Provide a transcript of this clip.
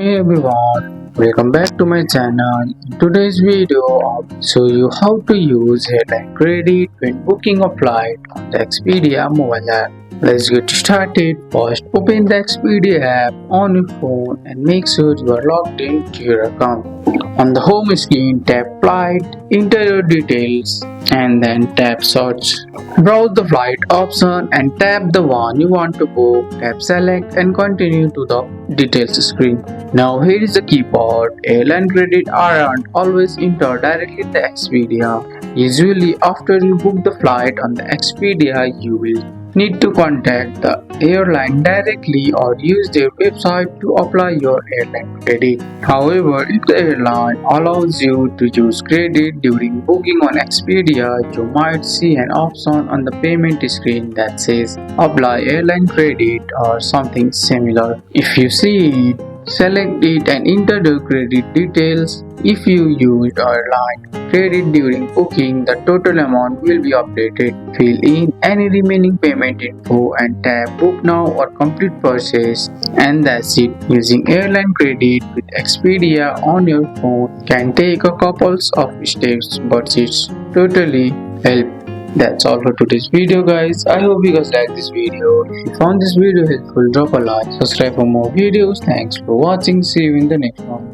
Hey everyone, welcome back to my channel. In today's video, I'll show you how to use airline credit when booking a flight on the Expedia mobile app. Let's get started. First, open the Expedia app on your phone and make sure you are logged into your account. On the home screen, tap Flight, enter your details, and then tap Search. Browse the flight option and tap the one you want to book. Tap Select and continue to the details screen. Now here is the key part. Airline credit aren't always entered directly in the Expedia. Usually after you book the flight on the Expedia, you will need to contact the airline directly or use their website to apply your airline credit. However, if the airline allows you to use credit during booking on Expedia, you might see an option on the payment screen that says apply airline credit or something similar. If you see it, select it and enter the credit details. If you used airline credit during booking, the total amount will be updated. Fill in any remaining payment info and tap book now or complete purchase, and that's it. Using airline credit with Expedia on your phone can take a couple of steps, but it's totally help. That's all for today's video, guys. I hope you guys like this video. If you found this video helpful, drop a like, subscribe for more videos. Thanks for watching. See you in the next one.